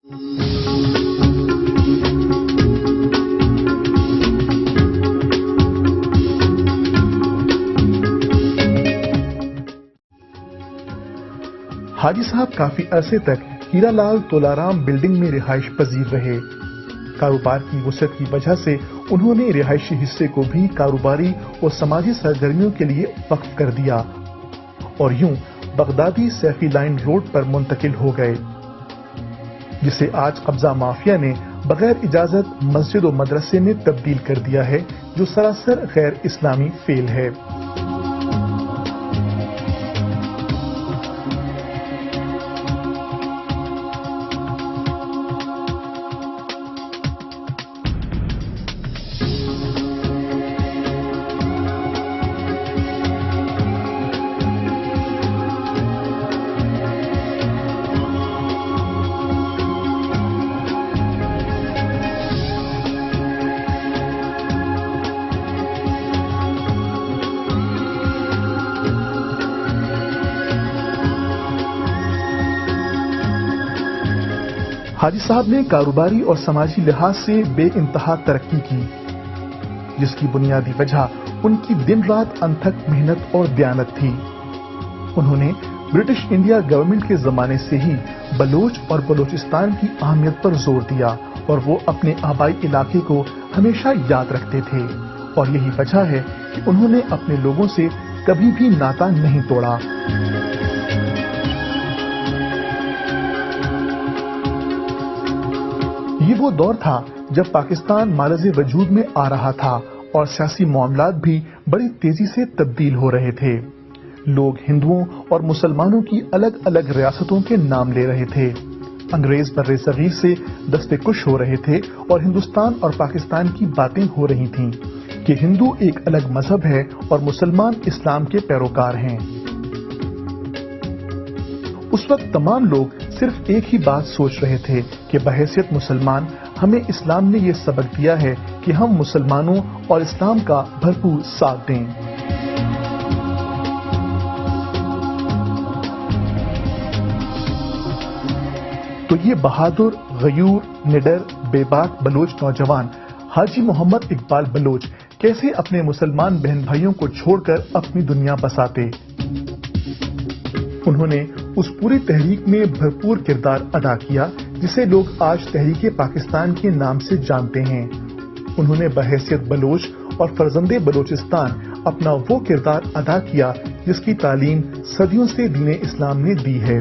حاجی صاحب کافی عرصے تک ہیرا لال تولارام بلڈنگ میں رہائش پذیر رہے۔ کاروبار کی وسعت کی وجہ سے انہوں نے رہائشی حصے کو بھی کاروباری اور سماجی سرگرمیوں کے لیے وقف کر دیا اور یوں بغدادی سیفی لائن روڈ پر منتقل ہو گئے، جسے آج قبضہ مافیا نے بغیر اجازت مسجد و مدرسے میں تبدیل کر دیا ہے، جو سراسر غیر اسلامی فعل ہے۔ حاجی صاحب نے کاروباری اور سماجی لحاظ سے بے انتہا ترقی کی، جس کی بنیادی وجہ ان کی دن رات انتھک محنت اور دیانت تھی۔ انہوں نے برٹش انڈیا گورنمنٹ کے زمانے سے ہی بلوچ اور بلوچستان کی اہمیت پر زور دیا اور وہ اپنے آبائی علاقے کو ہمیشہ یاد رکھتے تھے، اور یہی وجہ ہے کہ انہوں نے اپنے لوگوں سے کبھی بھی ناتا نہیں توڑا۔ یہ وہ دور تھا جب پاکستان معرض وجود میں آ رہا تھا اور سیاسی معاملات بھی بڑی تیزی سے تبدیل ہو رہے تھے۔ لوگ ہندوؤں اور مسلمانوں کی الگ الگ ریاستوں کے نام لے رہے تھے، انگریز بر صغیر سے دستے کش ہو رہے تھے اور ہندوستان اور پاکستان کی باتیں ہو رہی تھیں کہ ہندو ایک الگ مذہب ہے اور مسلمان اسلام کے پیروکار ہیں۔ اس وقت تمام لوگ صرف ایک ہی بات سوچ رہے تھے کہ بحیثیت مسلمان ہمیں اسلام نے یہ سبق دیا ہے کہ ہم مسلمانوں اور اسلام کا بھرپور ساتھ دیں۔ تو یہ بہادر، غیور، نڈر، بے باک بلوچ نوجوان حاجی محمد اقبال بلوچ کیسے اپنے مسلمان بہن بھائیوں کو چھوڑ کر اپنی دنیا بساتے؟ انہوں نے اس پوری تحریک میں بھرپور کردار ادا کیا جسے لوگ آج تحریک پاکستان کے نام سے جانتے ہیں۔ انہوں نے بحیثیت بلوچ اور فرزند بلوچستان اپنا وہ کردار ادا کیا جس کی تعلیم صدیوں سے دین اسلام نے دی ہے۔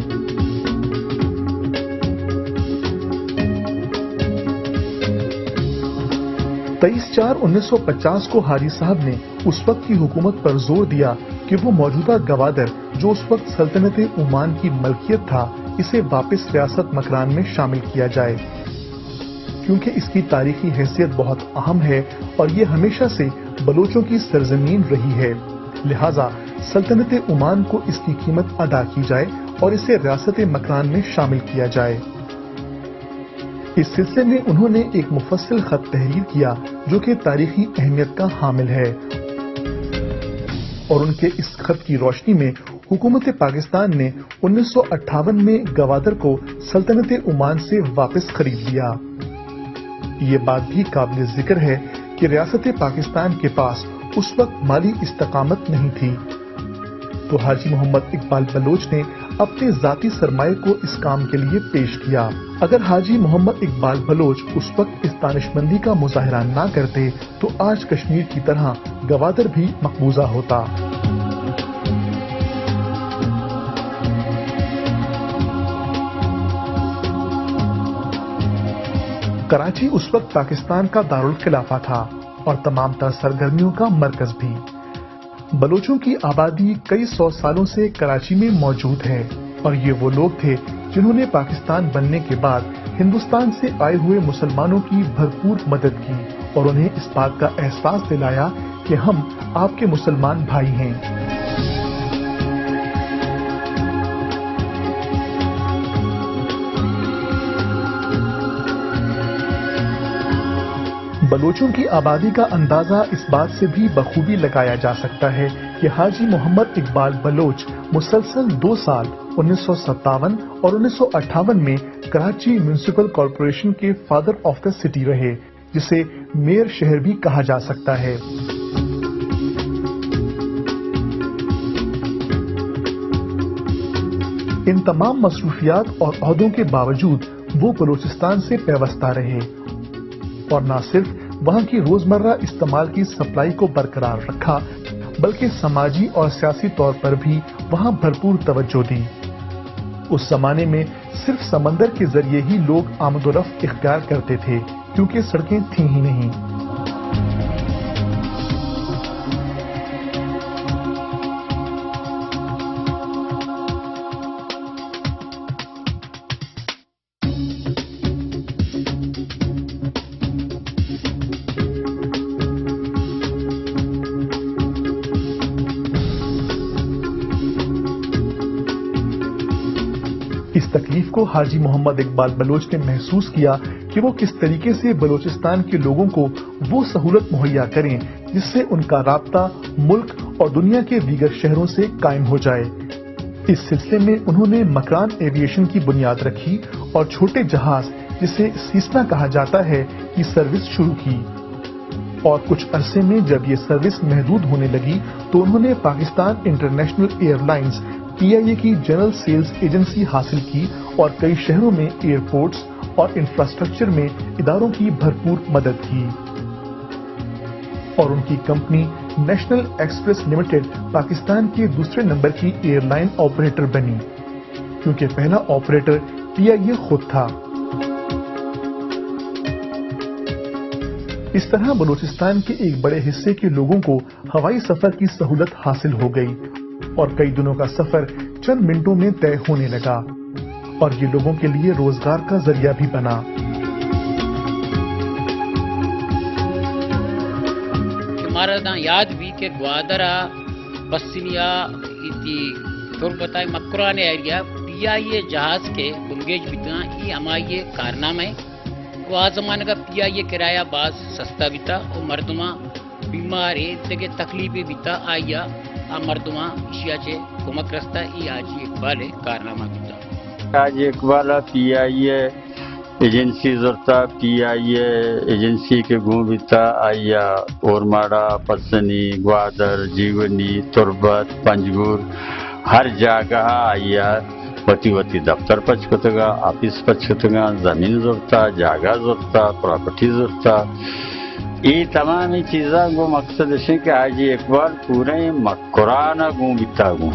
23/4/1950 کو حاجی صاحب نے اس وقت کی حکومت پر زور دیا کہ وہ موجودہ گوادر جو اس وقت سلطنت عمان کی ملکیت تھا اسے واپس ریاست مکران میں شامل کیا جائے، کیونکہ اس کی تاریخی حیثیت بہت اہم ہے اور یہ ہمیشہ سے بلوچوں کی سرزمین رہی ہے، لہٰذا سلطنت عمان کو اس کی قیمت ادا کی جائے اور اسے ریاست مکران میں شامل کیا جائے۔ اس سلسلے میں انہوں نے ایک مفصل خط تحریر کیا جو کہ تاریخی اہمیت کا حامل ہے، اور ان کے اس خط کی روشنی میں حکومت پاکستان نے 1958 میں گوادر کو سلطنت عمان سے واپس خرید لیا۔ یہ بات بھی قابل ذکر ہے کہ ریاست پاکستان کے پاس اس وقت مالی استقامت نہیں تھی، تو حاجی محمد اقبال بلوچ نے اپنے ذاتی سرمایہ کو اس کام کے لیے پیش کیا۔ اگر حاجی محمد اقبال بلوچ اس وقت اس دانشمندی کا مظاہرہ نہ کرتے تو آج کشمیر کی طرح گوادر بھی مقبوضہ ہوتا۔ کراچی اس وقت پاکستان کا دارالخلافہ تھا اور تمام تر سرگرمیوں کا مرکز بھی۔ بلوچوں کی آبادی کئی سو سالوں سے کراچی میں موجود ہے، اور یہ وہ لوگ تھے جنہوں نے پاکستان بننے کے بعد ہندوستان سے آئے ہوئے مسلمانوں کی بھرپور مدد کی اور انہیں اس بات کا احساس دلایا کہ ہم آپ کے مسلمان بھائی ہیں۔ بلوچوں کی آبادی کا اندازہ اس بات سے بھی بخوبی لگایا جا سکتا ہے کہ حاجی محمد اقبال بلوچ مسلسل 2 سال 1957 اور 1958 میں کراچی میونسپل کارپوریشن کے فادر آف دا سٹی رہے، جسے میئر شہر بھی کہا جا سکتا ہے۔ ان تمام مصروفیات اور عہدوں کے باوجود وہ بلوچستان سے پیوستہ رہے اور نہ صرف وہاں کی روزمرہ استعمال کی سپلائی کو برقرار رکھا بلکہ سماجی اور سیاسی طور پر بھی وہاں بھرپور توجہ دی۔ اس زمانے میں صرف سمندر کے ذریعے ہی لوگ آمد و رفت اختیار کرتے تھے کیونکہ سڑکیں تھیں ہی نہیں۔ اس تکلیف کو حاجی محمد اقبال بلوچ نے محسوس کیا کہ وہ کس طریقے سے بلوچستان کے لوگوں کو وہ سہولت مہیا کریں جس سے ان کا رابطہ ملک اور دنیا کے دیگر شہروں سے قائم ہو جائے۔ اس سلسلے میں انہوں نے مکران ایویشن کی بنیاد رکھی اور چھوٹے جہاز جسے سیسنا کہا جاتا ہے کی سروس شروع کی، اور کچھ عرصے میں جب یہ سروس محدود ہونے لگی تو انہوں نے Pakistan international air lines PIA کی جنرل سیلز ایجنسی حاصل کی اور کئی شہروں میں ایئرپورٹس اور انفراسٹرکچر میں اداروں کی بھرپور مدد کی، اور ان کی company national express limited Pakistan کے دوسرے نمبر کی ایئر لائن آپریٹر بنی، کیونکہ پہلا آپریٹر PIA خود تھا۔ اس طرح بلوچستان کے ایک بڑے حصے کے لوگوں کو ہوائی سفر کی سہولت حاصل ہو گئی اور کئی دنوں کا سفر چند منٹوں میں طے ہونے لگا، اور یہ لوگوں کے لیے روزگار کا ذریعہ بھی بنا۔ ہمارا یاد بھی کہ گوادرا بسنیا تربتائی مکران ایریا PIA جہاز کے بلگیج بیتا یہ ہماری کارنامہ ہے۔ وہ آج زمانے کا PIA کرایہ باز سستا بیتا اور مردمہ بیمار ہے تک تکلیفیں بیتا آیا مردمہ اشیاء چے کمک رستا ای حاجی اقبال کارنامہ بیتا۔ حاجی اقبال PIA ایجنسی زرتا PIA ایجنسی کے گوں بیتا آیا اور ماڑا پسنی گوادر جیونی تربت پنجگور ہر جگہ آیا وتی دفتر پچکتگا آفس پچکتگا زمین زرتا جگہ زرتا پراپرٹی زرتا۔ یہ تمام چیزاں کو مقصد ہے کہ حاجی اقبال پورے مکرانہ گوں بیتا گوں۔